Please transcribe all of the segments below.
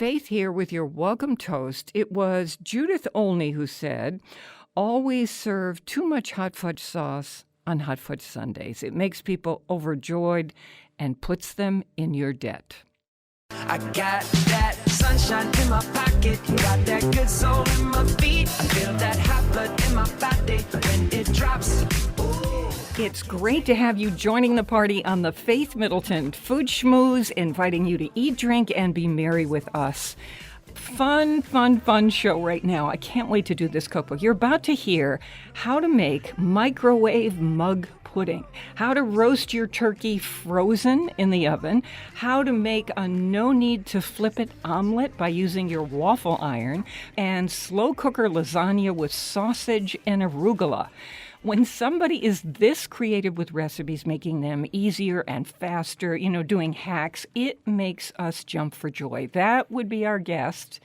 Faith here with your welcome toast. It was Judith Olney who said, always serve too much hot fudge sauce on hot fudge sundaes. It makes people overjoyed and puts them in your debt. I got that sunshine in my pocket, got that good soul in my feet. I feel that hot blood in my body when it drops. Ooh. It's great to have you joining the party on the Faith Middleton Food Schmooze, inviting you to eat, drink, and be merry with us. Fun show right now. I can't wait to do this cookbook. You're about to hear how to make microwave mug pudding, how to roast your turkey frozen in the oven, how to make a no-need-to-flip-it omelet by using your waffle iron, and slow cooker lasagna with sausage and arugula. When somebody is this creative with recipes, making them easier and faster, doing hacks, it makes us jump for joy. That would be our guest,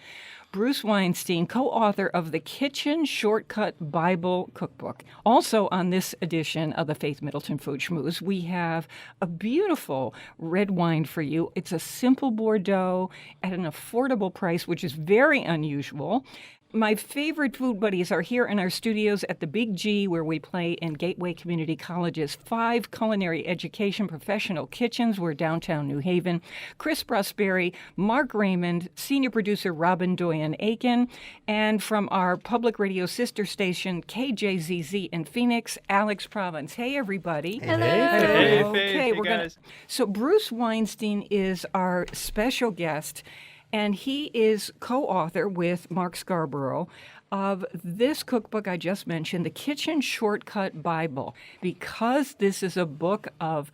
Bruce Weinstein, co-author of the Kitchen Shortcut Bible Cookbook. Also on this edition of the Faith Middleton Food Schmooze, we have a beautiful red wine for you. It's a simple Bordeaux at an affordable price, which is very unusual. My favorite food buddies are here in our studios at the Big G, where we play in Gateway Community College's 5 culinary education professional kitchens. We're downtown New Haven. Chris Prosperi, Mark Raymond, senior producer Robin Doyen-Aiken, and from our public radio sister station, KJZZ in Phoenix, Alex Province. Hey, everybody. Hello. Hey, Okay, we're gonna. So Bruce Weinstein is our special guest. And he is co-author with Mark Scarborough of this cookbook I just mentioned, The Kitchen Shortcut Bible. Because this is a book of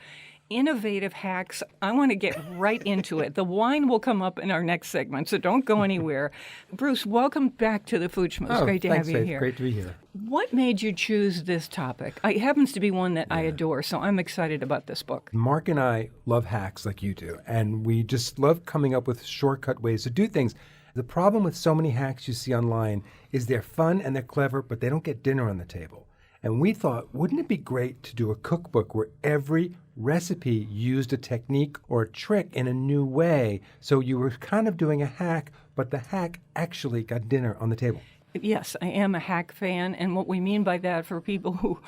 innovative hacks, I want to get right into it. The wine will come up in our next segment, so don't go anywhere. Bruce, welcome back to the Food Schmooze. Great to have you Faith. here. Great to be here. What made you choose this topic? It happens to be one that I adore, so I'm excited about this book. Mark and I love hacks like you do, and we just love coming up with shortcut ways to do things. The problem with so many hacks you see online is they're fun and they're clever, but they don't get dinner on the table. And we thought, wouldn't it be great to do a cookbook where every recipe used a technique or a trick in a new way, so you were kind of doing a hack, but the hack actually got dinner on the table? Yes, I am a hack fan, and what we mean by that for people who,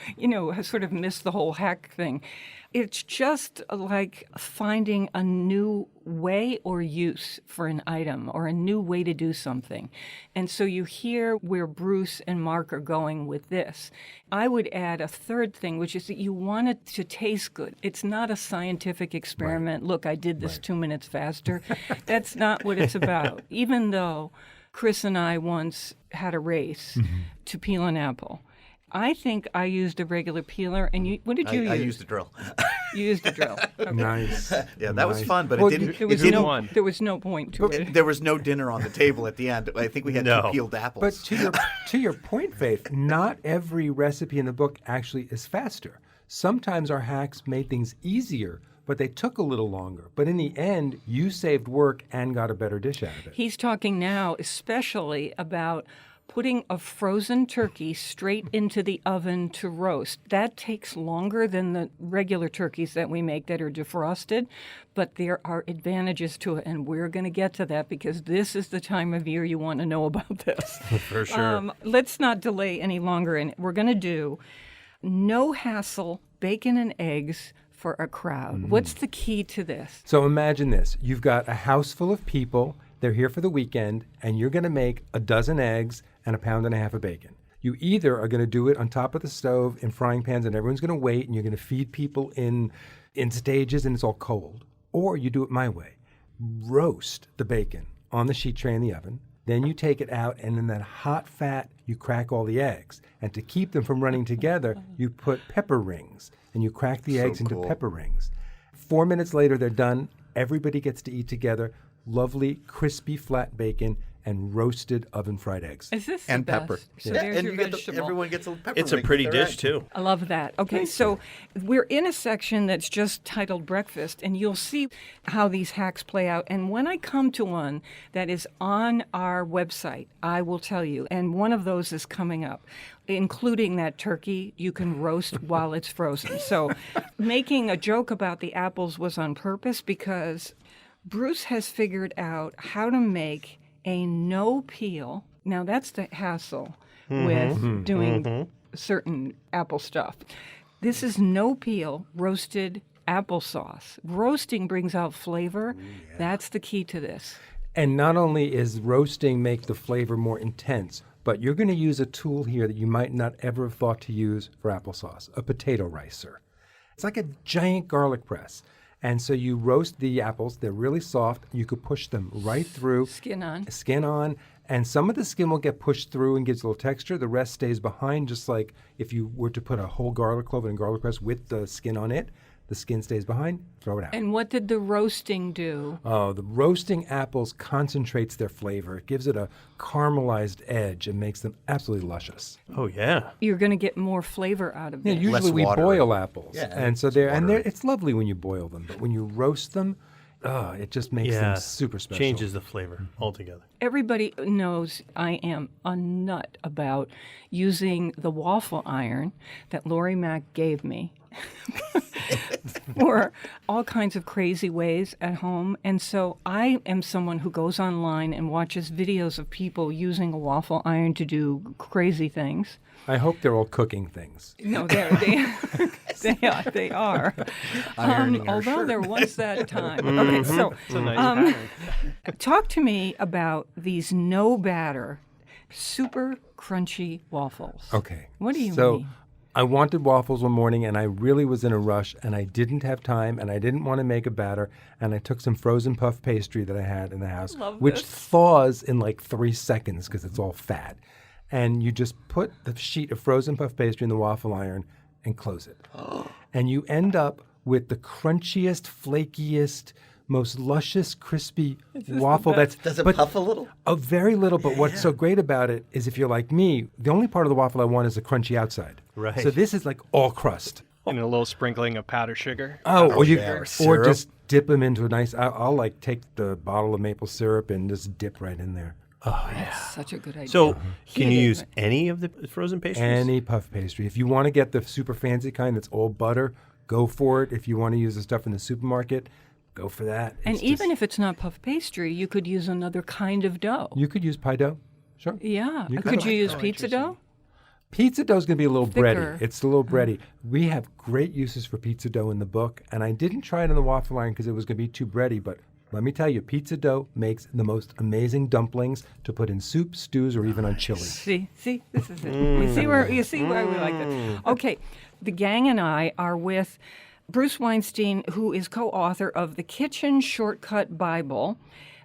have sort of missed the whole hack thing, it's just like finding a new way or use for an item or a new way to do something. And so you hear where Bruce and Mark are going with this. I would add a third thing, which is that you want it to taste good. It's not a scientific experiment. Right. Look, I did this 2 minutes faster. That's not what it's about, even though Chris and I once had a race to peel an apple. I think I used a regular peeler, and what did you use? I used a drill. You used a drill. Okay. Nice. Yeah, that was fun, but Well, it didn't. there was it didn't. no, there was no point to it. There was no dinner on the table at the end. I think we had 2 peeled apples. But to your point, Faith, not every recipe in the book actually is faster. Sometimes our hacks made things easier, but they took a little longer. But in the end, you saved work and got a better dish out of it. He's talking now especially about putting a frozen turkey straight into the oven to roast. That takes longer than the regular turkeys that we make that are defrosted, but there are advantages to it, and we're going to get to that because this is the time of year you want to know about this. For sure. Let's not delay any longer, and we're going to do no hassle bacon and eggs for a crowd. What's the key to this? So imagine this. You've got a house full of people. They're here for the weekend, and you're going to make a dozen eggs and 1.5 pounds of bacon. You either are going to do it on top of the stove in frying pans, and everyone's going to wait, and you're going to feed people in stages, and it's all cold. Or you do it my way. Roast the bacon on the sheet tray in the oven. Then you take it out, and in that hot fat, you crack all the eggs. And to keep them from running together, you put pepper rings, and you crack the eggs into pepper rings. 4 minutes later, they're done. Everybody gets to eat together. Lovely, crispy, flat bacon and roasted oven-fried eggs. Is this and the best? pepper. So Yeah. there's And your you get vegetable. everyone gets a pepper It's a ring pretty with their dish, egg. too. I love that. Okay, so we're in a section that's just titled Breakfast, and you'll see how these hacks play out. And when I come to one that is on our website, I will tell you. And one of those is coming up, including that turkey you can roast while it's frozen. So making a joke about the apples was on purpose because Bruce has figured out how to make a no-peel. Now, that's the hassle with doing certain apple stuff. This is no-peel roasted applesauce. Roasting brings out flavor. That's the key to this. And not only is roasting make the flavor more intense, but you're going to use a tool here that you might not ever have thought to use for applesauce, a potato ricer. It's like a giant garlic press. And so you roast the apples. They're really soft. You could push them right through. Skin on. And some of the skin will get pushed through and gives a little texture. The rest stays behind, just like if you were to put a whole garlic clove in a garlic press with the skin on it. The skin stays behind, throw it out. And what did the roasting do? Oh, the roasting apples concentrates their flavor. It gives it a caramelized edge and makes them absolutely luscious. Oh, yeah. You're going to get more flavor out of Yeah, it. usually we water. boil apples. Yeah, and so it's lovely when you boil them, but when you roast them, it just makes them super special. Changes the flavor altogether. Everybody knows I am a nut about using the waffle iron that Lori Mack gave me for all kinds of crazy ways at home. And so I am someone who goes online and watches videos of people using a waffle iron to do crazy things. I hope they're all cooking things. No, they are. Although there was that time. Okay, so It's a nice pattern. talk to me about these no batter, super crunchy waffles. Okay. What do you so, mean? I wanted waffles one morning, and I really was in a rush, and I didn't have time, and I didn't want to make a batter, and I took some frozen puff pastry that I had in the house, which thaws in like 3 seconds because it's all fat. And you just put the sheet of frozen puff pastry in the waffle iron and close it. And you end up with the crunchiest, flakiest, most luscious, crispy waffle. Does it puff a little? A very little, but what's so great about it is if you're like me, the only part of the waffle I want is the crunchy outside. Right. So this is like all crust. And a little sprinkling of powdered sugar. Or syrup. just dip them into a nice. I'll like take the bottle of maple syrup and just dip right in there. Oh, yeah. Such a good idea. So, can you Heated. use any of the frozen pastries? Any puff pastry. If you want to get the super fancy kind that's all butter, go for it. If you want to use the stuff in the supermarket, go for that. And even if it's not puff pastry, you could use another kind of dough. You could use pie dough. Sure. Yeah. You Could could. you use pizza dough? Pizza dough is going to be a little Thicker. bready. It's a little bready. We have great uses for pizza dough in the book, and I didn't try it on the waffle iron because it was going to be too bready, but let me tell you, pizza dough makes the most amazing dumplings to put in soup, stews, or even on chili. See, this is it. You see why we like that. Okay, the gang and I are with Bruce Weinstein, who is co-author of the Kitchen Shortcut Bible,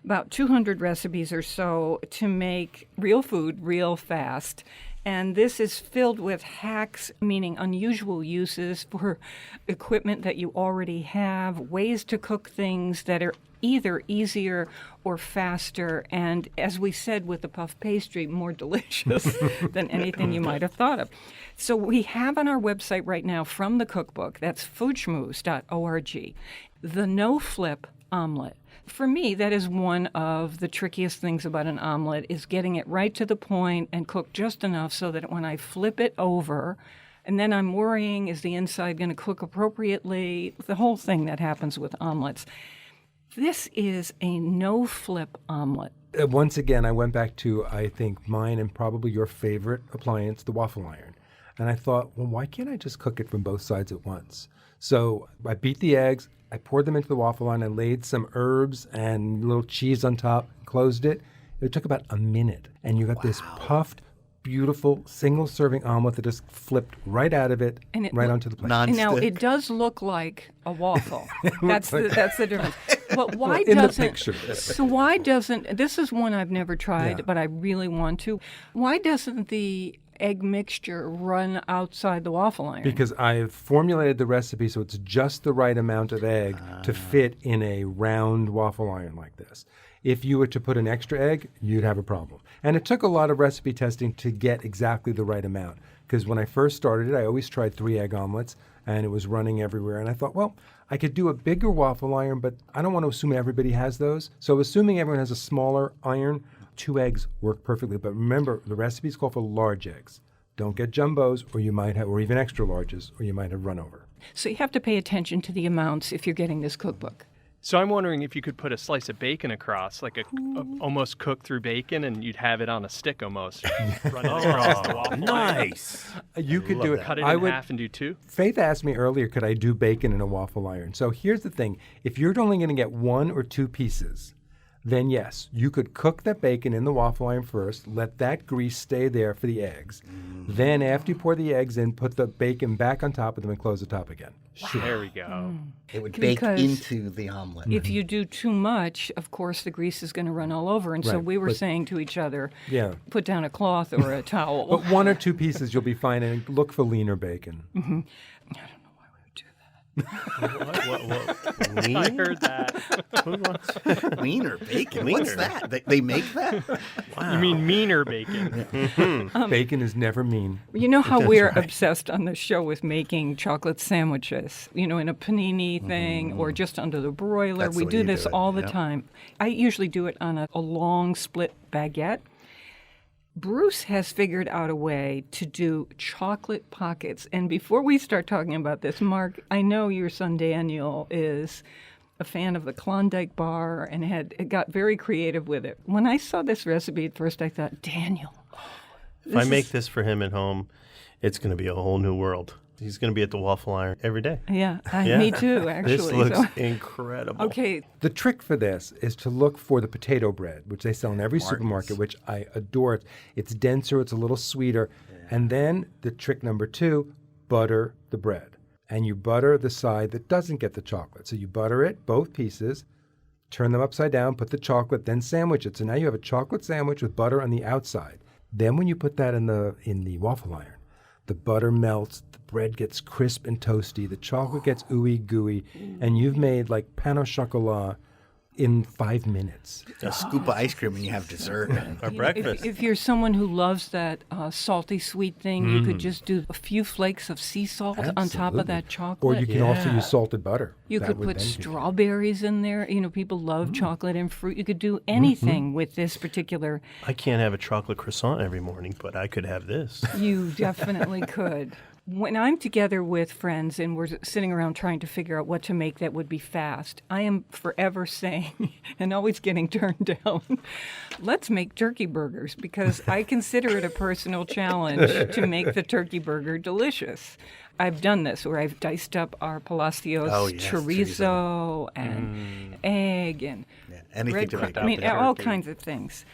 about 200 recipes or so to make real food real fast. And this is filled with hacks, meaning unusual uses for equipment that you already have, ways to cook things that are either easier or faster, and as we said with the puff pastry, more delicious than anything you might have thought of. So we have on our website right now from the cookbook, that's foodschmooze.org, the no-flip omelet. For me, that is one of the trickiest things about an omelet is getting it right to the point and cooked just enough so that when I flip it over, and then I'm worrying, is the inside going to cook appropriately? The whole thing that happens with omelets. This is a no-flip omelet. Once again, I went back to, I think, mine and probably your favorite appliance, the waffle iron. And I thought, well, why can't I just cook it from both sides at once? So I beat the eggs, I poured them into the waffle iron, I laid some herbs and a little cheese on top, closed it. It took about a minute. And you got this puffed, beautiful, single-serving omelet that just flipped right out of it, And it right onto the plate. And now it does look like a waffle. That's the difference. But why in the doesn't? picture. So why doesn't? This is one I've never tried, but I really want to. Why doesn't the egg mixture run outside the waffle iron? Because I've formulated the recipe so it's just the right amount of egg to fit in a round waffle iron like this. If you were to put an extra egg, you'd have a problem. And it took a lot of recipe testing to get exactly the right amount. Because when I first started it, I always tried 3 egg omelets, and it was running everywhere. And I thought, well, I could do a bigger waffle iron, but I don't want to assume everybody has those. So assuming everyone has a smaller iron, 2 eggs work perfectly. But remember, the recipes call for large eggs. Don't get jumbos, or you might have, or even extra larges, or you might have run over. So you have to pay attention to the amounts if you're getting this cookbook. So I'm wondering if you could put a slice of bacon across, like a almost cooked through bacon, and you'd have it on a stick almost. Run it across the waffle iron. Nice. You could do it. Cut it in half and do two. Faith asked me earlier, could I do bacon in a waffle iron? So here's the thing. If you're only going to get 1 or 2 pieces, then yes, you could cook that bacon in the waffle iron first, let that grease stay there for the eggs. Then after you pour the eggs in, put the bacon back on top of them and close the top again. Wow. There we go. It would bake Because into the omelet. If you do too much, of course, the grease is going to run all over. And so Right, we were but- saying to each other, Yeah. put down a cloth or a towel. But 1 or 2 pieces, you'll be fine, and look for leaner bacon. I don't know why we would do that. What? I heard that. Who wants? Wiener bacon? What's that? They make that? You mean meaner bacon? Bacon is never mean. You know how we're obsessed on the show with making chocolate sandwiches, in a panini thing or just under the broiler. That's We the way do you this do it, all the yep. time. I usually do it on a long split baguette. Bruce has figured out a way to do chocolate pockets. And before we start talking about this, Mark, I know your son Daniel is a fan of the Klondike bar and got very creative with it. When I saw this recipe at first, I thought, Daniel. If I make this for him at home, it's going to be a whole new world. He's going to be at the waffle iron every day. Yeah, Yeah. me too, actually. This looks So- incredible. Okay, The trick for this is to look for the potato bread, which they sell in every supermarket, which I adore. It's denser, it's a little sweeter. And then the trick number 2, butter the bread. And you butter the side that doesn't get the chocolate. So you butter it, both pieces, turn them upside down, put the chocolate, then sandwich it. So now you have a chocolate sandwich with butter on the outside. Then when you put that in the waffle iron, the butter melts, the bread gets crisp and toasty, the chocolate gets ooey gooey, and you've made like pain au chocolat in 5 minutes. A scoop of ice cream when you have dessert. Our breakfast. if you're someone who loves that salty sweet thing, you could just do a few flakes of sea salt on top Absolutely. of that chocolate. Or you can also Yeah. use salted butter. You That could would put then be- strawberries in there. People love chocolate and fruit. You could do anything with this particular. I can't have a chocolate croissant every morning, but I could have this. You definitely could. When I'm together with friends and we're sitting around trying to figure out what to make that would be fast, I am forever saying, and always getting turned down, let's make turkey burgers, because I consider it a personal challenge to make the turkey burger delicious. I've done this where I've diced up our Palacios Oh, yes, chorizo and egg and Anything to breadcrumb. make I mean, the all turkey. kinds of things.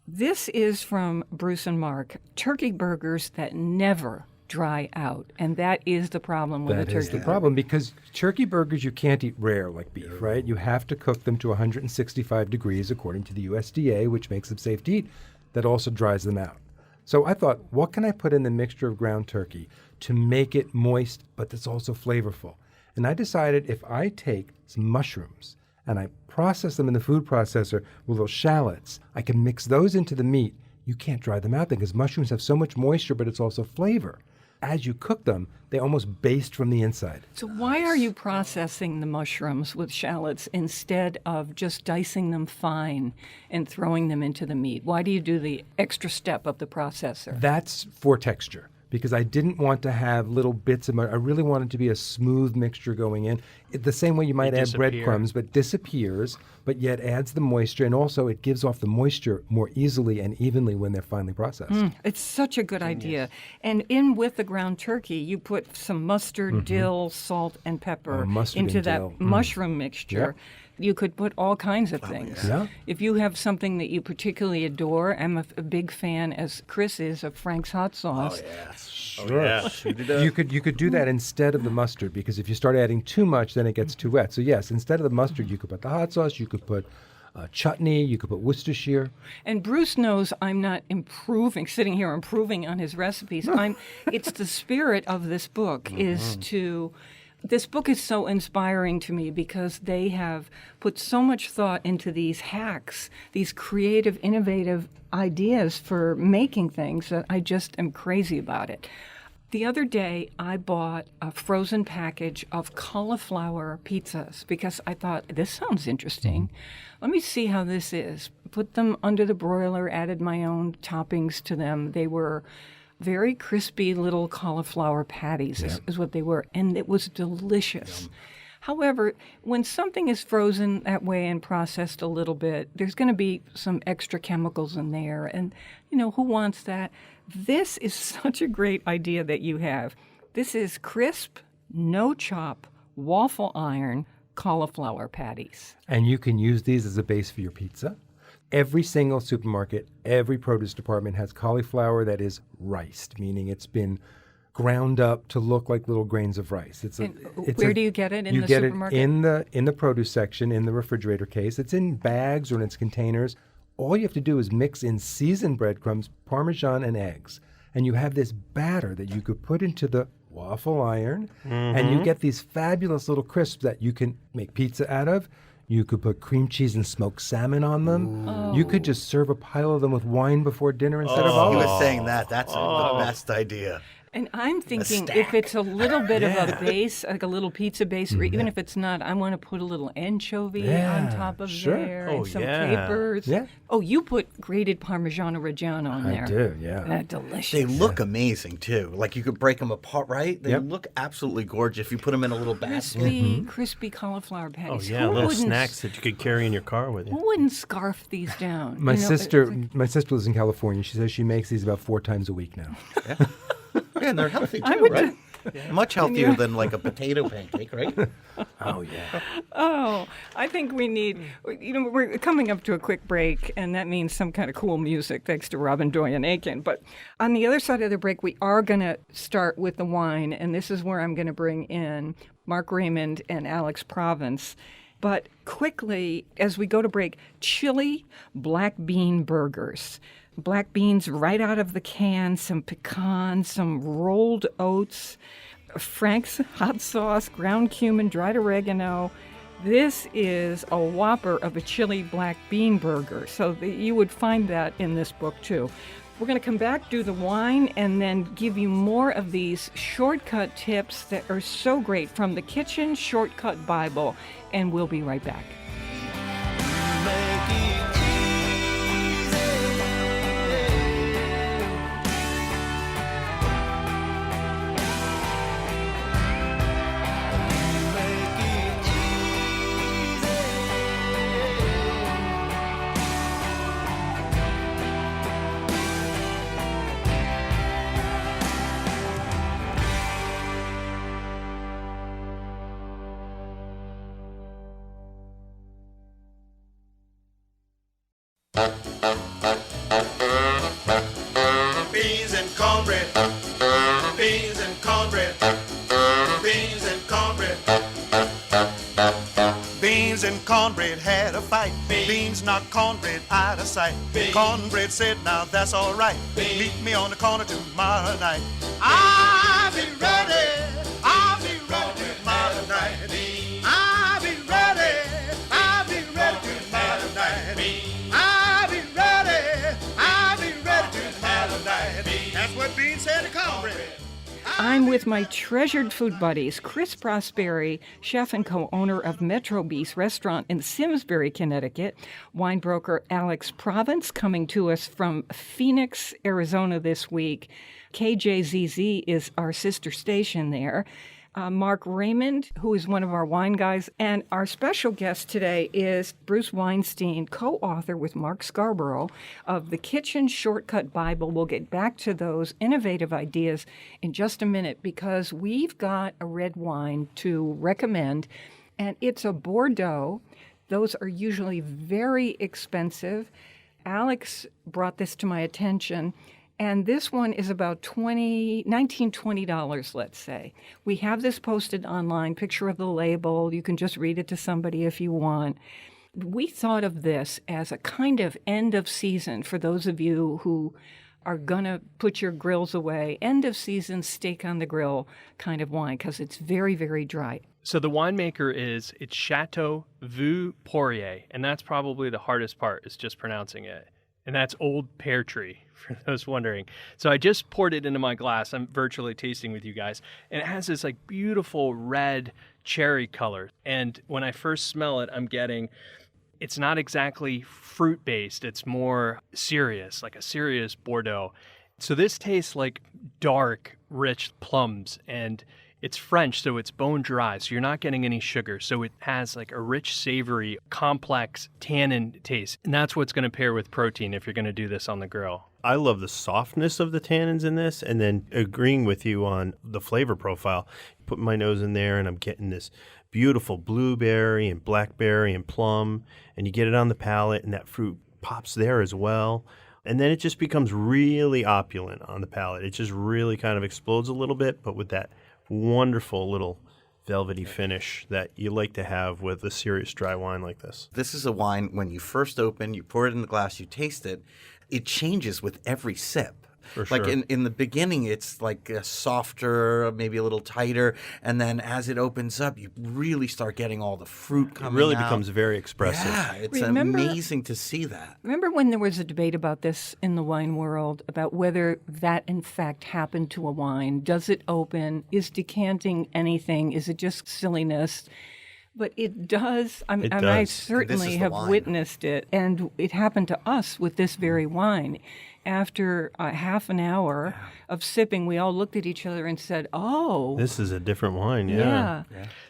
This is from Bruce and Mark, turkey burgers that never dry out. And that is the problem with That a is turkey the problem, because turkey burgers you can't eat rare like beef, right? You have to cook them to 165 degrees according to the USDA, which makes them safe to eat. That also dries them out. So I thought, what can I put in the mixture of ground turkey to make it moist, but that's also flavorful? And I decided if I take some mushrooms and I process them in the food processor with little shallots, I can mix those into the meat. You can't dry them out because mushrooms have so much moisture, but it's also flavor. As you cook them, they almost baste from the inside. So why are you processing the mushrooms with shallots instead of just dicing them fine and throwing them into the meat? Why do you do the extra step of the processor? That's for texture, because I didn't want to have little bits of I really wanted to be a smooth mixture going in. The same way you might They add disappear. breadcrumbs, but disappears, but yet adds the moisture, and also it gives off the moisture more easily and evenly when they're finally processed. It's such a good idea. And in with the ground turkey, you put some mustard, dill, salt, and pepper mustard into and that dill. mushroom mixture. You could put all kinds of things. Yeah. If you have something that you particularly adore, I'm a big fan, as Chris is, of Frank's hot sauce. Sure. Yeah. You could do that instead of the mustard, because if you start adding too much, then it gets too wet. So yes, instead of the mustard, you could put the hot sauce, you could put chutney, you could put Worcestershire. And Bruce knows I'm not sitting here improving on his recipes. It's the spirit of this book This book is so inspiring to me because they have put so much thought into these hacks, these creative, innovative ideas for making things that I just am crazy about it. The other day, I bought a frozen package of cauliflower pizzas because I thought, this sounds interesting. Let me see how this is. Put them under the broiler, added my own toppings to them. They were very crispy little cauliflower patties is what they were, and it was delicious. However, when something is frozen that way and processed a little bit, there's going to be some extra chemicals in there. And, who wants that? This is such a great idea that you have. This is crisp, no chop, waffle iron cauliflower patties. And you can use these as a base for your pizza. Every single supermarket, every produce department has cauliflower that is riced, meaning it's been ground up to look like little grains of rice. Where do you get it in the supermarket? You get it in the produce section, in the refrigerator case. It's in bags or in its containers. All you have to do is mix in seasoned breadcrumbs, Parmesan, and eggs. And you have this batter that you could put into the waffle iron, and you get these fabulous little crisps that you can make pizza out of. You could put cream cheese and smoked salmon on them. Ooh. You could just serve a pile of them with wine before dinner instead of olives. He was saying that. That's the best idea. And I'm thinking if it's a little bit of a base, like a little pizza base, or even if it's not, I want to put a little anchovy on top of there and some capers. Yeah. Oh, you put grated Parmigiano Reggiano on there. I do, yeah. That's delicious. They look amazing, too. Like you could break them apart, right? They look absolutely gorgeous if you put them in a little basket. Crispy cauliflower patties. Oh, yeah, little snacks that you could carry in your car with you. Who wouldn't scarf these down? My sister lives in California. She says she makes these about 4 times a week now. Yeah, and they're healthy, too, right? Much healthier than like a potato pancake, right? Oh, yeah. Oh, I think we need, we're coming up to a quick break, and that means some kind of cool music, thanks to Robin Doyen-Aiken. But on the other side of the break, we are going to start with the wine, and this is where I'm going to bring in Mark Raymond and Alex Province. But quickly, as we go to break, chili black bean burgers. Black beans right out of the can, some pecans, some rolled oats, Frank's hot sauce, ground cumin, dried oregano. This is a whopper of a chili black bean burger. So you would find that in this book, too. We're going to come back, do the wine, and then give you more of these shortcut tips that are so great from the Kitchen Shortcut Bible. And we'll be right back. Beans and cornbread. Beans and cornbread. Beans and cornbread. Beans and cornbread had a fight. Beans knocked cornbread out of sight. Cornbread said, now that's all right. Meet me on the corner tomorrow night. I'll be ready. I'll be ready tomorrow night. I'll be ready. I'll be ready tomorrow night. I'll be ready. I'll be ready tomorrow night. That's what Beans said to cornbread. I'm with my treasured food buddies, Chris Prosperi, chef and co-owner of Metro Beast Restaurant in Simsbury, Connecticut, wine broker Alex Province, coming to us from Phoenix, Arizona this week. KJZZ is our sister station there. Mark Raymond, who is one of our wine guys, and our special guest today is Bruce Weinstein, co-author with Mark Scarborough of the Kitchen Shortcut Bible. We'll get back to those innovative ideas in just a minute because we've got a red wine to recommend, and it's a Bordeaux. Those are usually very expensive. Alex brought this to my attention. And this one is about $20, let's say. We have this posted online, picture of the label. You can just read it to somebody if you want. We thought of this as a kind of end of season for those of you who are going to put your grills away, end of season steak on the grill kind of wine because it's very, very dry. So the winemaker it's Chateau Vieux Poirier, and that's probably the hardest part is just pronouncing it. And that's Old Pear Tree, for those wondering. So I just poured it into my glass. I'm virtually tasting with you guys. And it has this like beautiful red cherry color. And when I first smell it, I'm getting, it's not exactly fruit-based. It's more serious, like a serious Bordeaux. So this tastes like dark, rich plums. And It's French, so it's bone dry, so you're not getting any sugar. So it has like a rich, savory, complex tannin taste. And that's what's going to pair with protein if you're going to do this on the grill. I love the softness of the tannins in this, and then agreeing with you on the flavor profile. Put my nose in there, and I'm getting this beautiful blueberry and blackberry and plum, and you get it on the palate, and that fruit pops there as well. And then it just becomes really opulent on the palate. It just really kind of explodes a little bit, but with that wonderful little velvety finish that you like to have with a serious dry wine like this. This is a wine, when you first open, you pour it in the glass, you taste it, it changes with every sip. For sure. Like in the beginning, it's like softer, maybe a little tighter, and then as it opens up, you really start getting all the fruit coming out. It really becomes very expressive. Yeah, it's amazing to see that. Remember when there was a debate about this in the wine world, about whether that in fact happened to a wine? Does it open? Is decanting anything? Is it just silliness? But it does. I mean, It I does. certainly This is the have wine. witnessed it. And it happened to us with this very wine. After half an hour of sipping, we all looked at each other and said, oh. This is a different wine, yeah.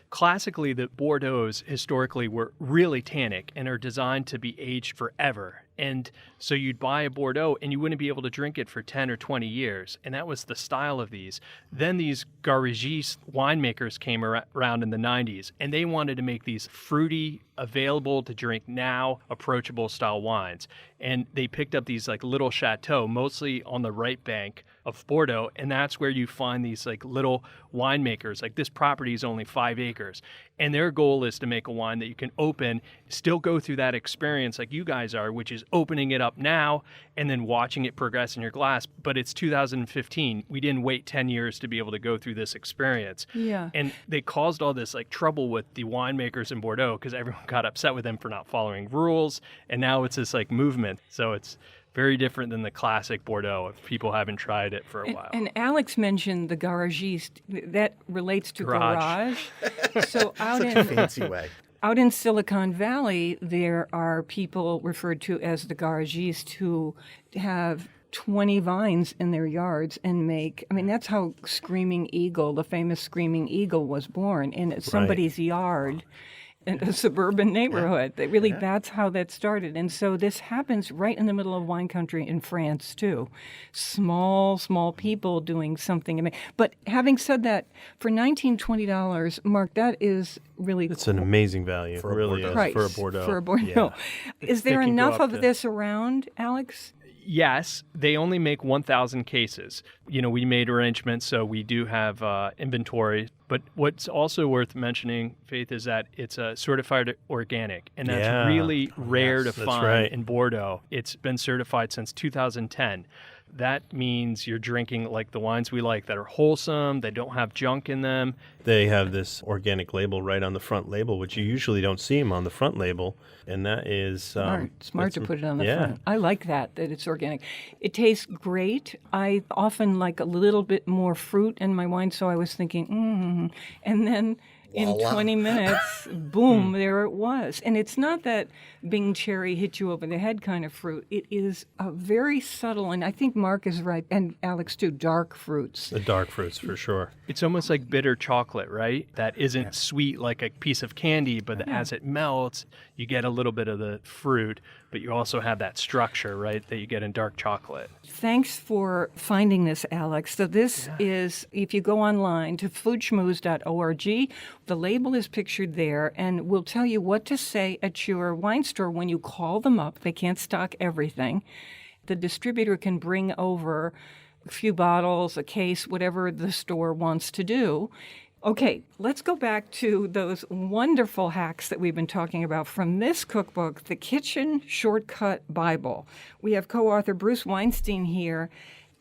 Classically, the Bordeaux's historically were really tannic and are designed to be aged forever. And so you'd buy a Bordeaux and you wouldn't be able to drink it for 10 or 20 years. And that was the style of these. Then these Garrigis winemakers came around in the 90s, and they wanted to make these fruity, available to drink now, approachable style wines. And they picked up these like little chateaux, mostly on the right bank of Bordeaux, and that's where you find these like little winemakers. Like this property is only 5 acres, and their goal is to make a wine that you can open, still go through that experience like you guys are, which is opening it up now and then watching it progress in your glass. But it's 2015. We didn't wait 10 years to be able to go through this experience. Yeah. And they caused all this like trouble with the winemakers in Bordeaux because everyone got upset with them for not following rules, and now it's this like movement. So it's very different than the classic Bordeaux if people haven't tried it for a while. And Alex mentioned the Garagiste. That relates to garage. So out Such a in fancy way. out in Silicon Valley, there are people referred to as the Garagiste who have 20 vines in their yards and make, I mean, that's how Screaming Eagle, the famous Screaming Eagle, was born in somebody's yard in a suburban neighborhood. That really, that's how that started. And so this happens right in the middle of wine country in France, too. Small people doing something. But having said that, for $19, $20, Mark, that is really It's an amazing value. For a really Bordeaux. is price for a Bordeaux. For a Bordeaux. Yeah. Is there It can go enough up of to- this around, Alex? Yes, they only make 1,000 cases. You know, we made arrangements, so we do have inventory. But what's also worth mentioning, Faith, is that it's certified organic, and that's Yeah. really rare to That's find right. in Bordeaux. It's been certified since 2010. That means you're drinking like the wines we like that are wholesome, they don't have junk in them. They have this organic label right on the front label, which you usually don't see them on the front label, and that is Smart to put it on the yeah. front. I like that it's organic. It tastes great. I often like a little bit more fruit in my wine, so I was thinking, and then in Voila. 20 minutes, boom, there it was. And it's not that Bing cherry hit you over the head kind of fruit. It is a very subtle, and I think Mark is right, and Alex too, dark fruits. The dark fruits for sure. It's almost like bitter chocolate, right? That isn't sweet like a piece of candy, but as it melts, you get a little bit of the fruit, but you also have that structure, right, that you get in dark chocolate. Thanks for finding this, Alex. So this is, if you go online to foodschmooze.org, the label is pictured there, and we'll tell you what to say at your wine store when you call them up. They can't stock everything. The distributor can bring over a few bottles, a case, whatever the store wants to do. Okay, let's go back to those wonderful hacks that we've been talking about from this cookbook, The Kitchen Shortcut Bible. We have co-author Bruce Weinstein here.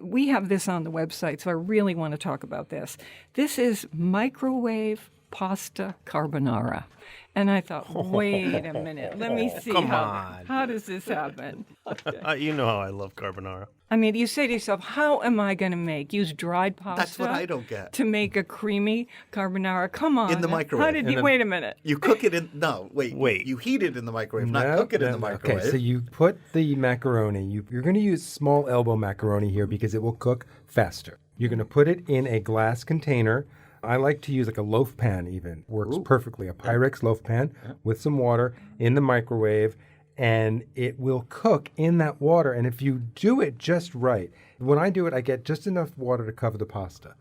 We have this on the website, so I really want to talk about this. This is microwave pasta carbonara. And I thought, wait a minute, let me see come how on. does this happen? You know how I love carbonara. I mean, you say to yourself, how am I going to use dried pasta That's what I don't get. to make a creamy carbonara? Come on. In the microwave. How did you, wait a minute. You cook it in, no, wait. You heat it in the microwave, not cook it in the microwave. Okay, so you put the macaroni, you're going to use small elbow macaroni here because it will cook faster. You're going to put it in a glass container I like to use like a loaf pan even. Works perfectly. A Pyrex loaf pan with some water in the microwave, and it will cook in that water. And if you do it just right, when I do it, I get just enough water to cover the pasta.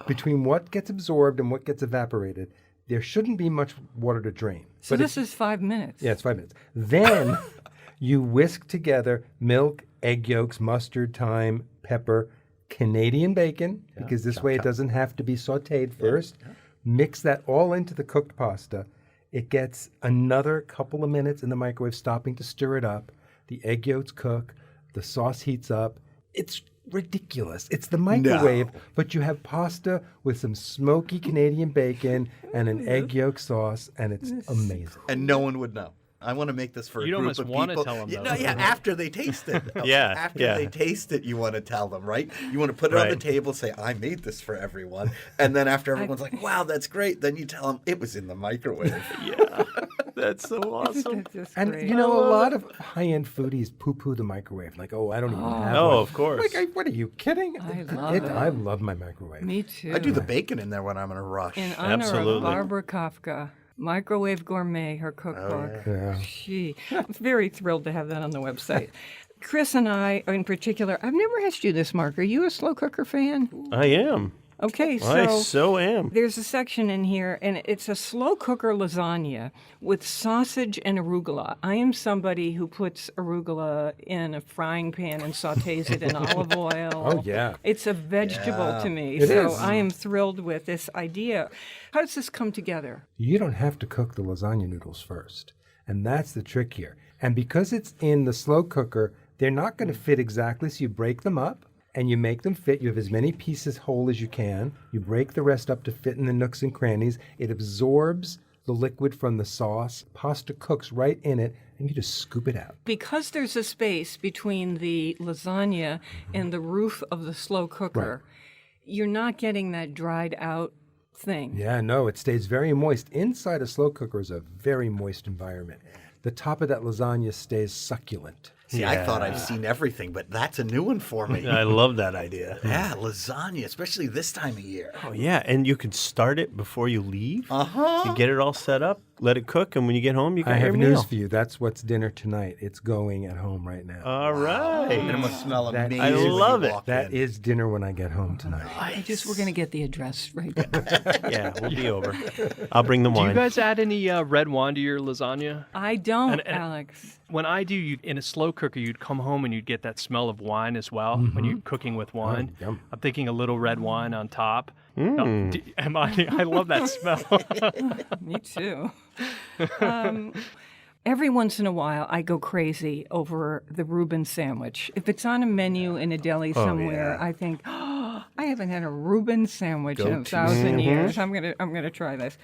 Between what gets absorbed and what gets evaporated, there shouldn't be much water to drain. So this is 5 minutes. Yeah, it's 5 minutes. Then you whisk together milk, egg yolks, mustard, thyme, pepper, Canadian bacon, because this way it doesn't have to be sautéed first. Mix that all into the cooked pasta. It gets another couple of minutes in the microwave, stopping to stir it up. The egg yolks cook. The sauce heats up. It's ridiculous. It's the microwave, but you have pasta with some smoky Canadian bacon and an egg yolk sauce, and it's amazing. And no one would know. I want to make this for a You'd group almost of want people. to tell them, Yeah, though. after they taste it. Yeah, They taste it, you want to tell them, right? You want to put it on the table, say, I made this for everyone. And then after everyone's like, wow, that's great, then you tell them it was in the microwave. Yeah, that's so awesome. That's just And great. you know, a lot of high-end foodies poo-poo the microwave. Like, oh, I don't even have Oh, one. of course. Like, what are you kidding? I love it. I love my microwave. Me too. I do the bacon in there when I'm in a rush. In honor Absolutely. of Barbara Kafka, Microwave Gourmet, her cookbook. Yeah. I'm very thrilled to have that on the website. Chris and I, in particular, I've never asked you this, Mark. Are you a slow cooker fan? I am. Okay, I so so am. there's a section in here, and it's a slow cooker lasagna with sausage and arugula. I am somebody who puts arugula in a frying pan and sautés it in olive oil. Oh, yeah. It's a vegetable to me, It so is. I am thrilled with this idea. How does this come together? You don't have to cook the lasagna noodles first. And that's the trick here. And because it's in the slow cooker, they're not going to fit exactly, so you break them up. And you make them fit. You have as many pieces whole as you can. You break the rest up to fit in the nooks and crannies. It absorbs the liquid from the sauce. Pasta cooks right in it, and you just scoop it out. Because there's a space between the lasagna and the roof of the slow cooker, you're not getting that dried out thing. Yeah, no, it stays very moist. Inside a slow cooker is a very moist environment. The top of that lasagna stays succulent. See, I thought I've seen everything, but that's a new one for me. I love that idea. Yeah, lasagna, especially this time of year. Oh, yeah. And you can start it before you leave. Uh-huh. You get it all set up, let it cook, and when you get home, you got I your have meal. news for you. That's what's dinner tonight. It's going at home right now. All And it right. must smell That- amazing. I when you love it. walk That in. is dinner when I get home tonight. We're going to get the address right now. Yeah, we'll be over. I'll bring the Do you wine. guys add any red wine to your lasagna? I don't, And- Alex. When I do, in a slow cooker, you'd come home and you'd get that smell of wine as well when you're cooking with wine. yum. I'm thinking a little red wine on top. I love that smell. Me too. Every once in a while, I go crazy over the Reuben sandwich. If it's on a menu in a deli somewhere, I think, oh, I haven't had a Reuben sandwich in 1,000 years. I'm gonna try this.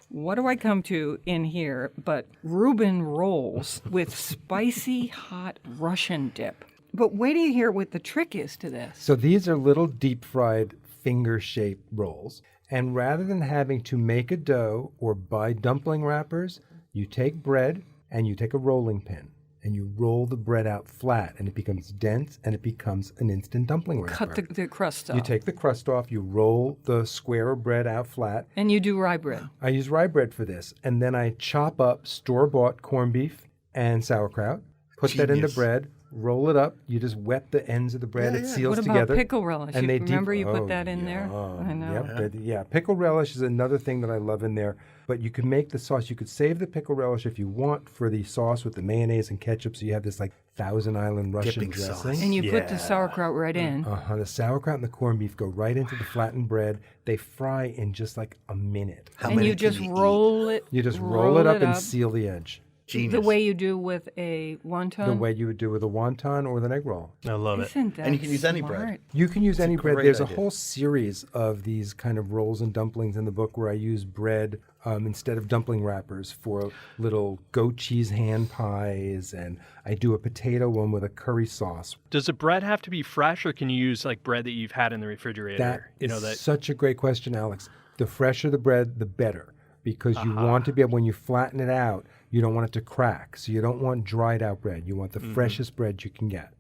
What do I come to in here but Reuben rolls with spicy hot Russian dip? But wait till you hear what the trick is to this. So these are little deep fried finger-shaped rolls. And rather than having to make a dough or buy dumpling wrappers, you take bread and you take a rolling pin and you roll the bread out flat and it becomes dense and it becomes an instant dumpling wrapper. Cut the crust off. You take the crust off, you roll the square of bread out flat. And you do rye bread. I use rye bread for this. And then I chop up store-bought corned beef and sauerkraut, put that in the Genius. bread, roll it up. You just wet the ends of the bread. It seals What about together. pickle relish? And You they remember you put that in there? yeah. I know. Yep, yeah, pickle relish is another thing that I love in there. But you can make the sauce. You could save the pickle relish if you want for the sauce with the mayonnaise and ketchup. So you have this like Thousand Island Russian Dipping sauce. dressing. And you put the sauerkraut right in. The sauerkraut and the corned beef go right into the flattened bread. They fry in just like a minute. How And many you can just eat? roll it. You just roll it up and seal the edge. Genius. The way you do with a wonton. The way you would do with a wonton or with an egg roll. I love it. Isn't that And you can use any bread. smart? You can use any bread. great There's idea. a whole series of these kind of rolls and dumplings in the book where I use bread instead of dumpling wrappers for little goat cheese hand pies, and I do a potato one with a curry sauce. Does the bread have to be fresh, or can you use like bread that you've had in the refrigerator? That is such a great question, Alex. The fresher the bread, the better, because you want to be able, when you flatten it out, you don't want it to crack. So you don't want dried out bread. You want the freshest bread you can get.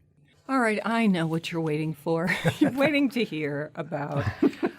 All right, I know what you're waiting for. You're waiting to hear about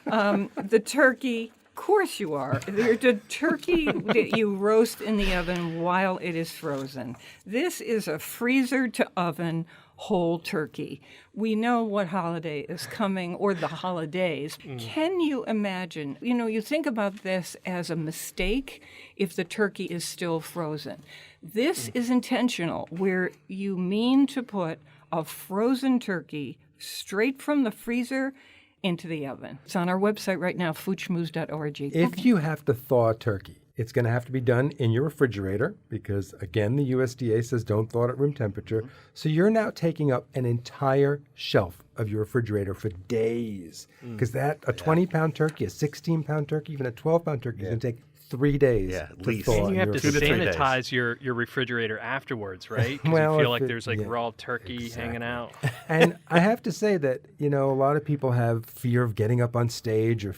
the turkey course you are. There's a turkey that you roast in the oven while it is frozen. This is a freezer-to-oven whole turkey. We know what holiday is coming, or the holidays. Can you imagine? You think about this as a mistake if the turkey is still frozen. This is intentional, where you mean to put a frozen turkey straight from the freezer into the oven. It's on our website right now, foodschmooze.org. If you have to thaw a turkey, it's going to have to be done in your refrigerator because, again, the USDA says don't thaw it at room temperature. So you're now taking up an entire shelf of your refrigerator for days because a 20-pound turkey, a 16-pound turkey, even a 12-pound turkey is going to take 3 days. Yeah, at to least. thaw And you in have to your refrigerator. sanitize your refrigerator afterwards, right? 'Cause Well, you feel if like it- there's like yeah, raw turkey hanging out. And I have to say that, a lot of people have fear of getting up on stage or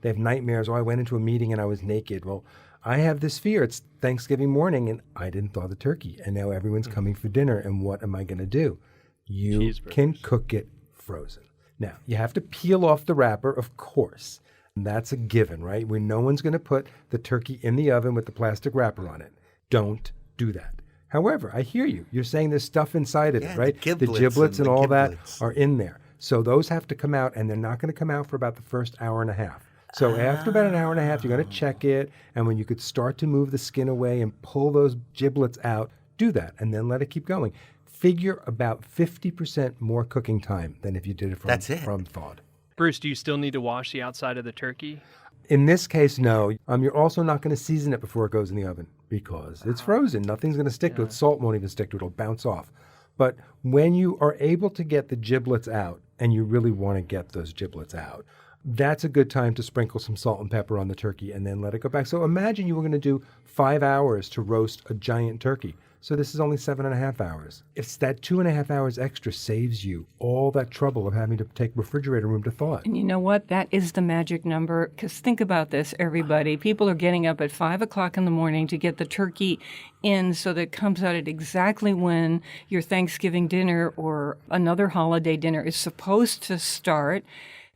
they have nightmares. Oh, I went into a meeting and I was naked. Well, I have this fear. It's Thanksgiving morning and I didn't thaw the turkey. And now everyone's coming for dinner. And what am I going to do? You can cook it frozen. Now, you have to peel off the wrapper, of course. And that's a given, right? Where no one's going to put the turkey in the oven with the plastic wrapper on it. Don't do that. However, I hear you. You're saying there's stuff inside of it, right? The giblets and all that are in there. So those have to come out, and they're not going to come out for about the first hour and a half. So after about an hour and a half, you're going to check it, and when you could start to move the skin away and pull those giblets out, do that, and then let it keep going. Figure about 50% more cooking time than if you did it from thawed. Bruce, do you still need to wash the outside of the turkey? In this case, no. You're also not going to season it before it goes in the oven because it's frozen. Nothing's going to stick to it. Salt won't even stick to it. It'll bounce off. But when you are able to get the giblets out, and you really want to get those giblets out, that's a good time to sprinkle some salt and pepper on the turkey and then let it go back. So imagine you were going to do 5 hours to roast a giant turkey. So this is only 7.5 hours. It's that 2.5 hours extra saves you all that trouble of having to take refrigerator room to thaw it. And you know what? That is the magic number. Because think about this, everybody. People are getting up at 5 o'clock in the morning to get the turkey in so that it comes out at exactly when your Thanksgiving dinner or another holiday dinner is supposed to start.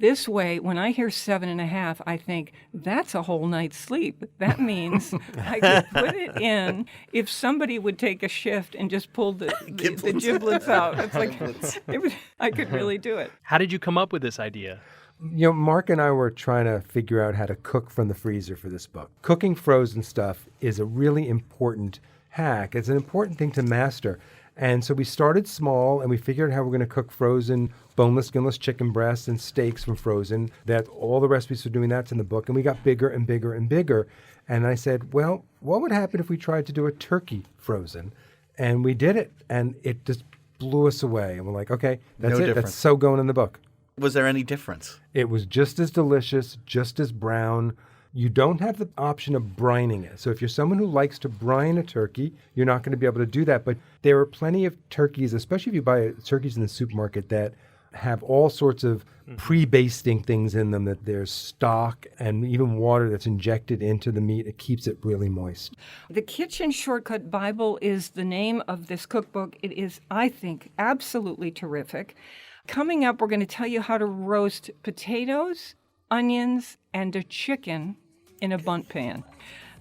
This way, when I hear 7.5, I think that's a whole night's sleep. That means I could put it in if somebody would take a shift and just pull the giblets out. It's like I could really do it. How did you come up with this idea? Mark and I were trying to figure out how to cook from the freezer for this book. Cooking frozen stuff is a really important hack. It's an important thing to master. And so we started small and we figured out how we're going to cook frozen boneless, skinless chicken breasts and steaks from frozen. That all the recipes for doing that's in the book. And we got bigger and bigger and bigger. And I said, well, what would happen if we tried to do a turkey frozen? And we did it. And it just blew us away. And we're like, okay, that's it. That's so going in the book. Was there any difference? It was just as delicious, just as brown. You don't have the option of brining it. So if you're someone who likes to brine a turkey, you're not going to be able to do that. But there are plenty of turkeys, especially if you buy turkeys in the supermarket, that have all sorts of pre-basting things in them, that there's stock and even water that's injected into the meat. It keeps it really moist. The Kitchen Shortcut Bible is the name of this cookbook. It is, I think, absolutely terrific. Coming up, we're going to tell you how to roast potatoes, onions, and a chicken in a Bundt pan.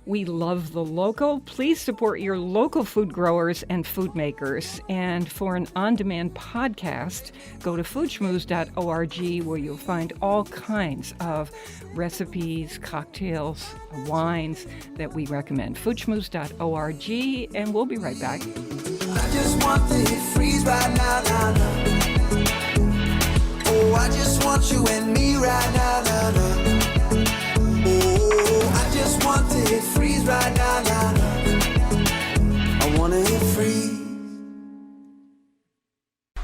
We love the local. Please support your local food growers and food makers. And for an on-demand podcast, go to foodschmooze.org, where you'll find all kinds of recipes, cocktails, wines that we recommend. foodschmooze.org, and we'll be right back. I just want to hit freeze right now, now, now. Oh, I just want you and me right now, now, now. Oh, I just want to hit freeze right now, now, now. I wanna hit freeze.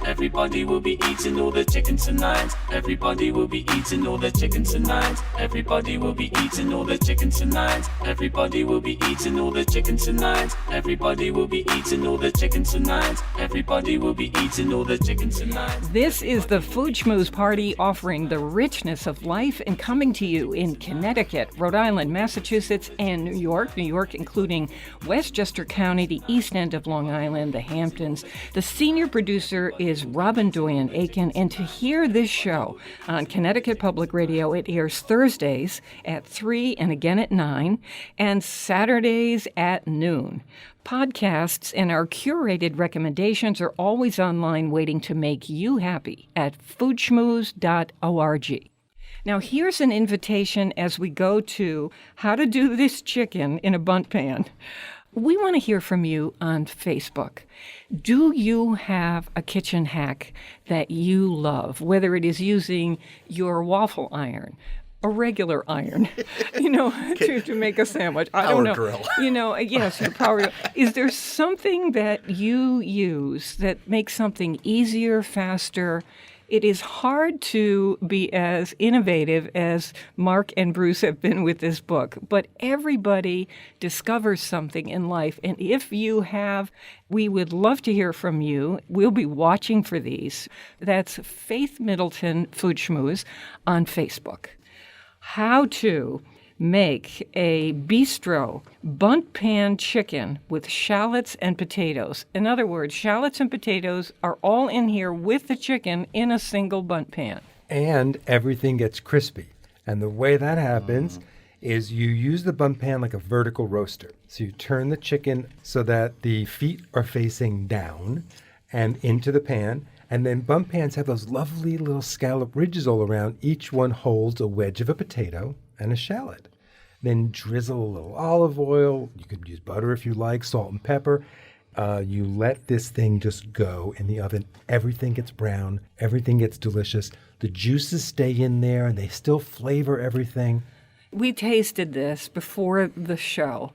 Everybody will be eating all the chicken tonight. Everybody will be eating all the chicken tonight. Everybody will be eating all the chicken tonight. Everybody will be eating all the chicken tonight. Everybody will be eating all the chicken tonight. Everybody will be eating all the chicken tonight. This is the Food Schmooze Party, offering the richness of life and coming to you in Connecticut, Rhode Island, Massachusetts, and New York. New York including Westchester County, the east end of Long Island, the Hamptons. The senior producer is Robin Doyen Aiken. And to hear this show on Connecticut Public Radio, it airs Thursdays at 3 and again at 9, and Saturdays at noon. Podcasts and our curated recommendations are always online waiting to make you happy at foodschmooze.org. Now, here's an invitation as we go to how to do this chicken in a bundt pan. We want to hear from you on Facebook. Do you have a kitchen hack that you love, whether it is using your waffle iron, a regular iron, to make a sandwich? I don't know. Grill. Yes, your power grill. Is there something that you use that makes something easier, faster? It is hard to be as innovative as Mark and Bruce have been with this book, but everybody discovers something in life. And if you have, we would love to hear from you. We'll be watching for these. That's Faith Middleton Food Schmooze on Facebook. How to make a bistro Bundt-Pan Chicken with shallots and potatoes. In other words, shallots and potatoes are all in here with the chicken in a single bundt pan. And everything gets crispy. And the way that happens is you use the bundt pan like a vertical roaster. So you turn the chicken so that the feet are facing down and into the pan. And then bundt pans have those lovely little scallop ridges all around. Each one holds a wedge of a potato and a shallot. Then drizzle a little olive oil. You could use butter if you like, salt and pepper. You let this thing just go in the oven. Everything gets brown. Everything gets delicious. The juices stay in there, and they still flavor everything. We tasted this before the show.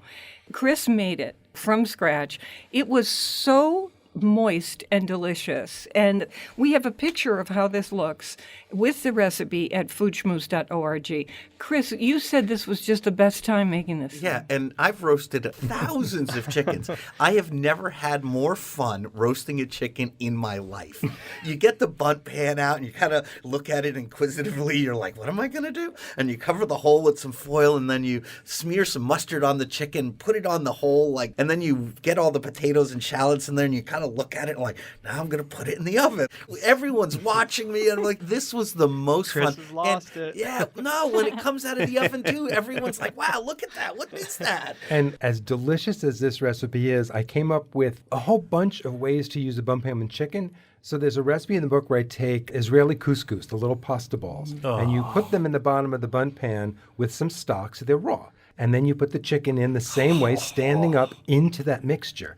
Chris made it from scratch. It was so moist and delicious. And we have a picture of how this looks with the recipe at foodschmooze.org. Chris, you said this was just the best time making this. Yeah, and I've roasted thousands of chickens. I have never had more fun roasting a chicken in my life. You get the bundt pan out and you kind of look at it inquisitively. You're like, what am I going to do? And you cover the hole with some foil, and then you smear some mustard on the chicken, put it on the hole, and then you get all the potatoes and shallots in there, and you kind of look at it and like, now I'm going to put it in the oven. Everyone's watching me, and I'm like, this was the most Chris fun. has lost it. Yeah, no, when it comes out of the oven too, everyone's like, wow, look at that. What is that? And as delicious as this recipe is, I came up with a whole bunch of ways to use a bundt-pan with chicken. So there's a recipe in the book where I take Israeli couscous, the little pasta balls, and you put them in the bottom of the bundt pan with some stock, so they're raw. And then you put the chicken in the same way, standing up into that mixture.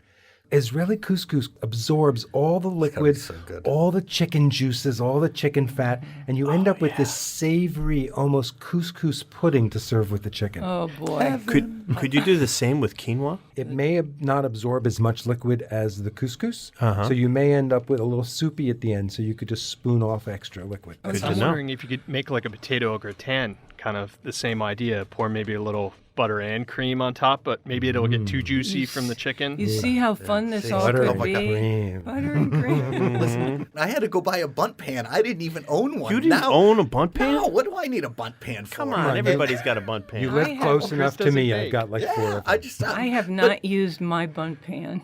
Israeli couscous absorbs all the liquid, all the chicken juices, all the chicken fat, and you end up with this savory, almost couscous pudding to serve with the chicken. Oh, boy. Could you do the same with quinoa? It may not absorb as much liquid as the couscous, so you may end up with a little soupy at the end, so you could just spoon off extra liquid. I was wondering if you could make like a potato au gratin, kind of the same idea. Pour maybe a little butter and cream on top, but maybe it'll get too juicy from the chicken. You see how fun this all Butter could and be? cream. Butter and cream. Listen, I had to go buy a bundt pan. I didn't even own one. You didn't own a bundt pan? No, what do I need a bundt pan for? Come on, everybody's got a bundt pan. You live close enough to doesn't me. bake. I've got like 4 of them. I have not used my bundt pan.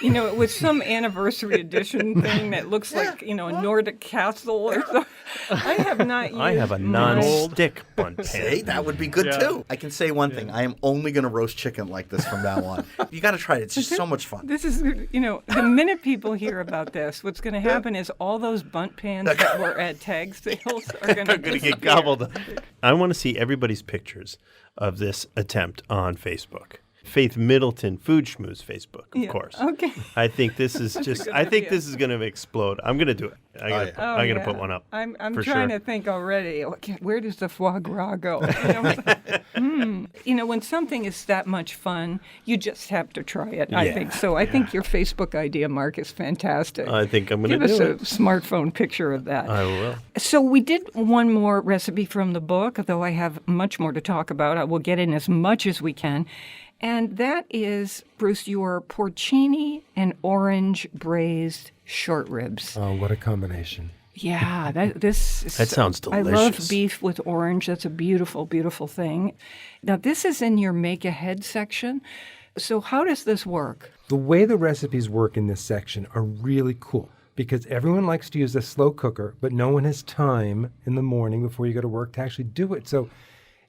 It was some anniversary edition thing that looks like, a Nordic castle or something. I have not used I have a non-stick bundt pan. See, that would be good too. I can say one thing. I am only going to roast chicken like this from now on. You got to try it. It's just so much fun. This is, the minute people hear about this, what's going to happen is all those bundt pans that were at tag sales are going to Get gobbled up. I want to see everybody's pictures of this attempt on Facebook. Faith Middleton Food Schmooze Facebook, of course. Okay. I think this is just. I think this is going to explode. I'm going to do it. I'm going to put one up. I'm for trying sure. to think already. Okay, where does the foie gras go? When something is that much fun, you just have to try it. I think so. I think your Facebook idea, Mark, is fantastic. I think I'm going to Give us do a it. smartphone picture of that. I will. So we did one more recipe from the book, though I have much more to talk about. I will get in as much as we can. And that is, Bruce, your porcini and orange braised short ribs. Oh, what a combination. Yeah, that sounds I love delicious. beef with orange. That's a beautiful, beautiful thing. Now, this is in your make ahead section. So how does this work? The way the recipes work in this section are really cool. because everyone likes to use a slow cooker, but no one has time in the morning before you go to work to actually do it. So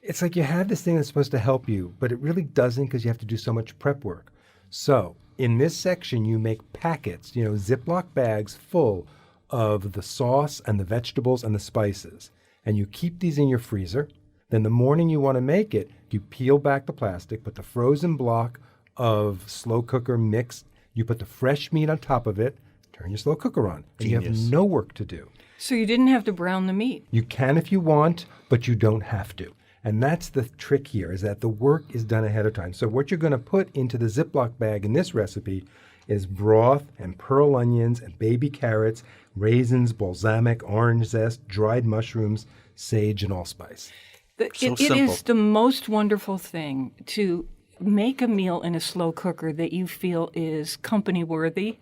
it's like you have this thing that's supposed to help you, but it really doesn't because you have to do so much prep work. So in this section, you make packets, Ziploc bags full of the sauce and the vegetables and the spices. And you keep these in your freezer. Then the morning you want to make it, you peel back the plastic, put the frozen block of slow cooker mix, you put the fresh meat on top of it, turn your slow cooker on, and you have no work to do. So you didn't have to brown the meat? You can if you want, but you don't have to. And that's the trick here, is that the work is done ahead of time. So what you're going to put into the Ziploc bag in this recipe is broth and pearl onions and baby carrots, raisins, balsamic, orange zest, dried mushrooms, sage, and allspice. It is the most wonderful thing to make a meal in a slow cooker that you feel is company worthy.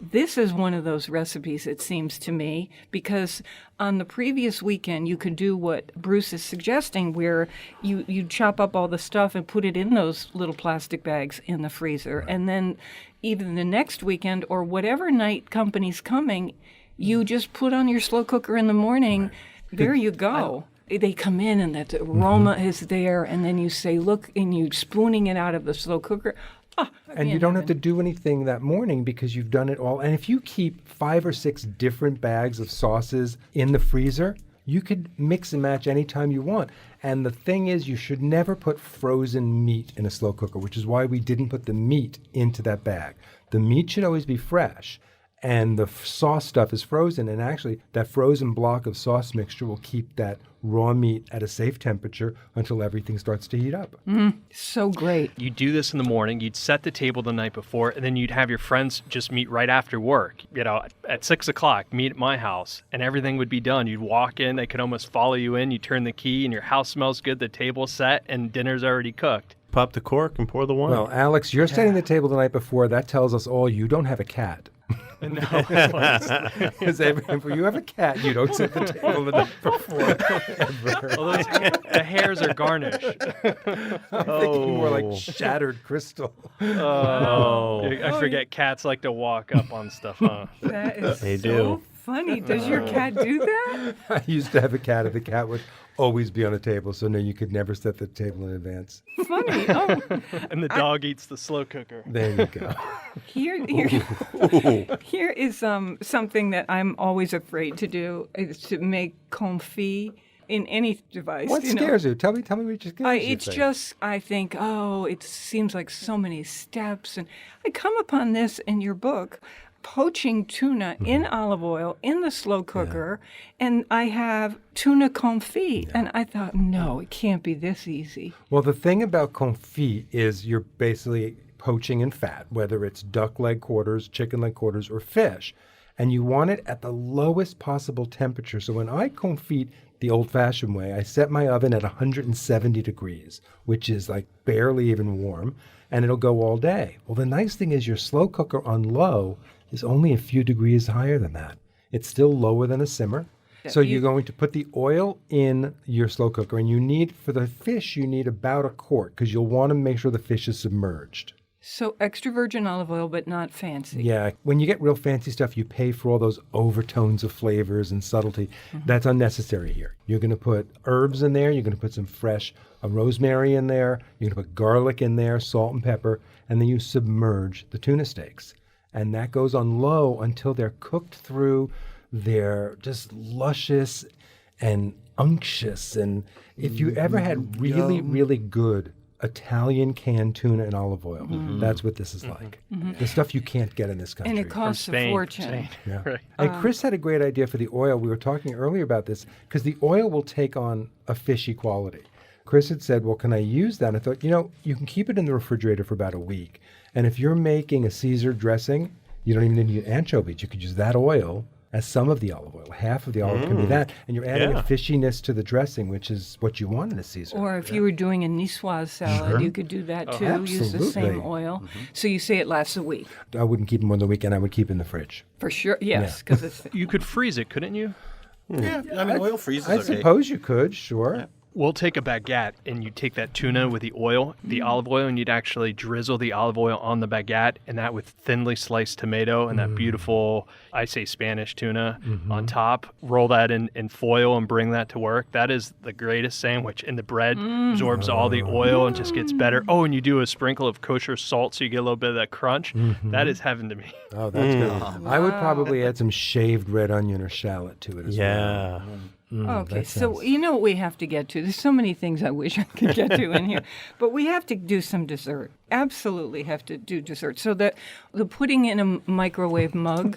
This is one of those recipes, it seems to me, because on the previous weekend you could do what Bruce is suggesting, where you chop up all the stuff and put it in those little plastic bags in the freezer. Right. And then even the next weekend or whatever night company's coming, you just put on your slow cooker in the morning. Right. There you go. They come in and that aroma is there, and then you say, look, and you spooning it out of the slow cooker. And you don't have to do anything that morning because you've done it all. And if you keep 5 or 6 different bags of sauces in the freezer, you could mix and match anytime you want. And the thing is, you should never put frozen meat in a slow cooker, which is why we didn't put the meat into that bag. The meat should always be fresh. And the sauce stuff is frozen, and actually that frozen block of sauce mixture will keep that raw meat at a safe temperature until everything starts to heat up. So great. You do this in the morning, you'd set the table the night before, and then you'd have your friends just meet right after work. At 6 o'clock, meet at my house, and everything would be done. You'd walk in, they could almost follow you in, you turn the key, and your house smells good, the table's set, and dinner's already cooked. Pop the cork and pour the wine. Well, Alex, you're setting the table the night before. That tells us all you don't have a cat. No, Because if you have a cat, you don't set the table the night before. Ever. Well, the hairs are garnished. I'm thinking more like shattered crystal. I forget cats like to walk up on stuff, huh? That is They so do. funny. Does your cat do that? I used to have a cat, and the cat would always be on the table, so no, you could never set the table in advance. Funny. Oh, And the dog eats the slow cooker. There you go. Here is something that I'm always afraid to do, is to make confit in any device. What scares you? Tell me what scares you. It's just, I think, it seems like so many steps. And I come upon this in your book, poaching tuna in olive oil in the slow cooker, and I have tuna confit. And I thought, no, it can't be this easy. Well, the thing about confit is you're basically poaching in fat, whether it's duck leg quarters, chicken leg quarters, or fish. And you want it at the lowest possible temperature. So when I confit the old-fashioned way, I set my oven at 170 degrees, which is like barely even warm, and it'll go all day. Well, the nice thing is your slow cooker on low is only a few degrees higher than that. It's still lower than a simmer. So you're going to put the oil in your slow cooker, and for the fish, you need about a quart, because you'll want to make sure the fish is submerged. So extra virgin olive oil, but not fancy. Yeah. When you get real fancy stuff, you pay for all those overtones of flavors and subtlety. That's unnecessary here. You're going to put herbs in there. You're going to put some fresh rosemary in there. You're going to put garlic in there, salt and pepper, and then you submerge the tuna steaks. And that goes on low until they're cooked through. They're just luscious and unctuous. And if you ever had really, really good Italian canned tuna and olive oil, that's what this is like. The stuff you can't get in this country. And it costs a fortune. Yeah. Right. And Chris had a great idea for the oil. We were talking earlier about this because the oil will take on a fishy quality. Chris had said, well, can I use that? And I thought, you can keep it in the refrigerator for about a week. And if you're making a Caesar dressing, you don't even need anchovies. You could use that oil as some of the olive oil. Half of the olive can be that. And you're adding a fishiness to the dressing, which is what you want in a Caesar. Or if you were doing a niçoise salad, you could do that too. Use the same oil. So you say it lasts a week. I wouldn't keep them on the weekend. I would keep in the fridge. For sure, yes. Because it's You could freeze it, couldn't you? Yeah, I mean, oil freezes I okay. suppose you could, sure. We'll take a baguette and you take that tuna with the oil, the olive oil, and you'd actually drizzle the olive oil on the baguette, and that with thinly sliced tomato and that beautiful, I say Spanish tuna on top. Roll that in foil and bring that to work. That is the greatest sandwich. And the bread absorbs all the oil and just gets better. Oh, and you do a sprinkle of kosher salt so you get a little bit of that crunch. That is heaven to me. Oh, that's good. I would probably add some shaved red onion or shallot to it as well. Yeah. Okay, so you know what we have to get to? There's so many things I wish I could get to in here, but we have to do some dessert. Absolutely have to do dessert. So the pudding in a microwave mug.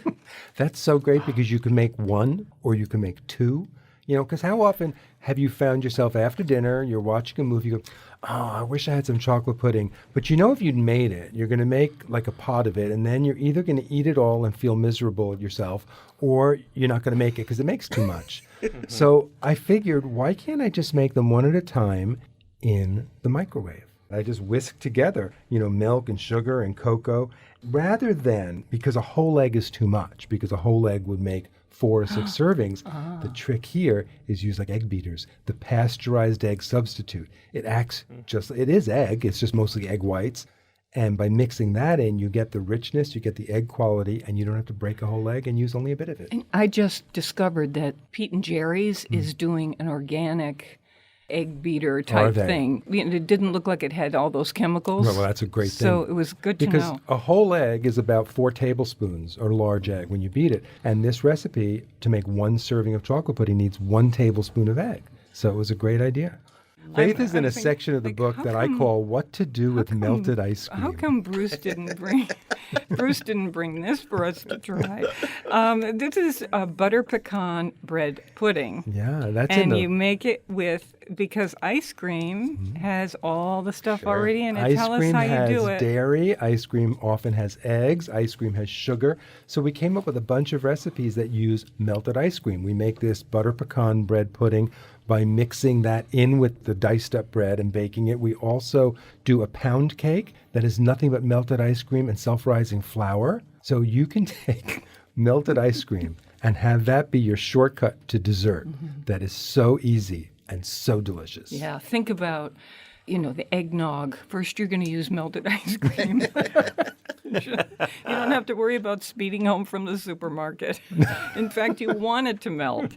That's so great because you can make one or you can make two. You know, because how often have you found yourself after dinner, you're watching a movie, you go, oh, I wish I had some chocolate pudding. But you know if you'd made it, you're going to make like a pot of it, and then you're either going to eat it all and feel miserable at yourself, or you're not going to make it because it makes too much. So I figured, why can't I just make them one at a time in the microwave? I just whisk together, milk and sugar and cocoa, rather than, because a whole egg is too much, because a whole egg would make 4 or 6 servings. The trick here is use like egg beaters, the pasteurized egg substitute. It acts it is egg, it's just mostly egg whites. And by mixing that in, you get the richness, you get the egg quality, and you don't have to break a whole egg and use only a bit of it. And I just discovered that Pete and Jerry's is doing an organic egg beater type thing. It didn't look like it had all those chemicals. Well, that's a great thing. So it was good to know. Because a whole egg is about 4 tablespoons, or a large egg, when you beat it. And this recipe, to make 1 serving of chocolate pudding, needs 1 tablespoon of egg. So it was a great idea. Faith is in a section of the book that I call "What to Do with Melted Ice Cream." How come Bruce didn't bring this for us to try? This is a butter pecan bread pudding. Yeah, that's and you make it with, because ice cream has all the stuff already in it. Tell us how you do it. Ice cream has dairy. Ice cream often has eggs. Ice cream has sugar. So we came up with a bunch of recipes that use melted ice cream. We make this butter pecan bread pudding by mixing that in with the diced up bread and baking it. We also do a pound cake that is nothing but melted ice cream and self-rising flour. So you can take melted ice cream and have that be your shortcut to dessert. That is so easy and so delicious. Yeah, think about, the eggnog. First, you're going to use melted ice cream. You don't have to worry about speeding home from the supermarket. In fact, you want it to melt.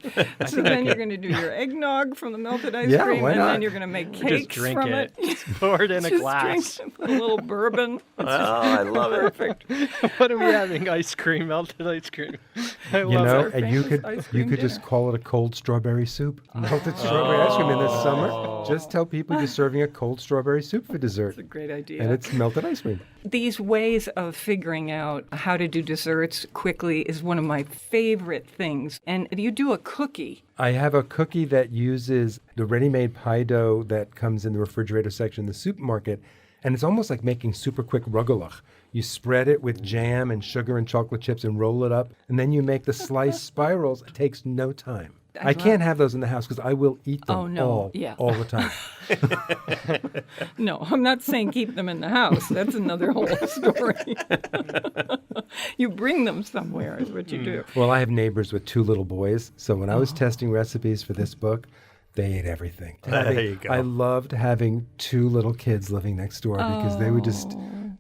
So then you're going to do your eggnog from the melted ice cream, why and not? then you're going to make cakes Just drink from it. Pour it in a glass. Drink, put a little bourbon. It's I love it. perfect. What are we having? Ice cream, melted ice cream. I love it. And you famous ice could cream just dinner. call it a cold strawberry soup. Melted strawberry ice cream in the summer. Just tell people you're serving a cold strawberry soup for dessert. It's a great idea. And it's melted ice cream. These ways of figuring out how to do desserts quickly is one of my favorite things. And you do a cookie. I have a cookie that uses the ready-made pie dough that comes in the refrigerator section in the supermarket, and it's almost like making super quick rugelach. You spread it with jam and sugar and chocolate chips and roll it up, and then you make the sliced spirals. It takes no time. I can't have those in the house because I will eat them all the time. No, I'm not saying keep them in the house. That's another whole story. You bring them somewhere is what you do. Well, I have neighbors with 2 little boys, so when I was testing recipes for this book, they ate everything. There you go. I loved having 2 little kids living next door because they would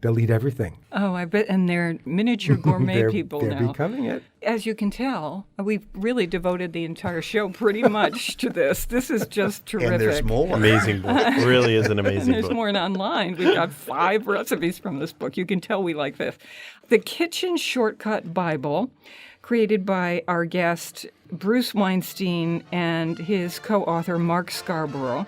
they'll eat everything. Oh, I bet. And they're miniature gourmet people they're now. becoming it. As you can tell, we've really devoted the entire show pretty much to this. This is just terrific. And there's more. Amazing book. It really is an And amazing there's book. more online. We've got 5 recipes from this book. You can tell we like this. The Kitchen Shortcut Bible, created by our guest Bruce Weinstein and his co-author Mark Scarborough.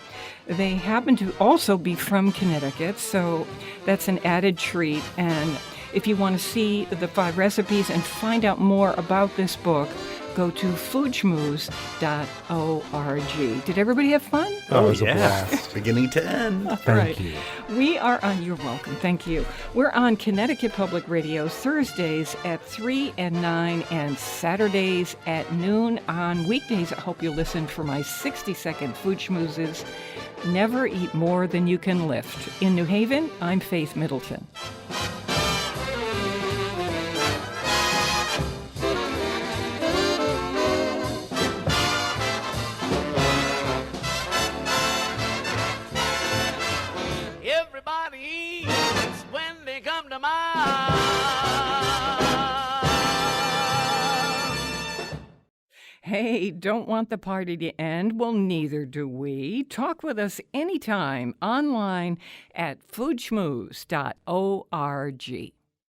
They happen to also be from Connecticut, so that's an added treat. And if you want to see the 5 recipes and find out more about this book, go to foodschmooze.org. Did everybody have fun? Oh, it was a yeah. blast. Beginning to end. Thank you. We are on, you're welcome, thank you. We're on Connecticut Public Radio Thursdays at 3 and 9 and Saturdays at noon. On weekdays, I hope you'll listen for my 60-second Food Schmoozes. Never eat more than you can lift. In New Haven, I'm Faith Middleton. Hey, don't want the party to end? Well, neither do we. Talk with us anytime online at foodschmooze.org.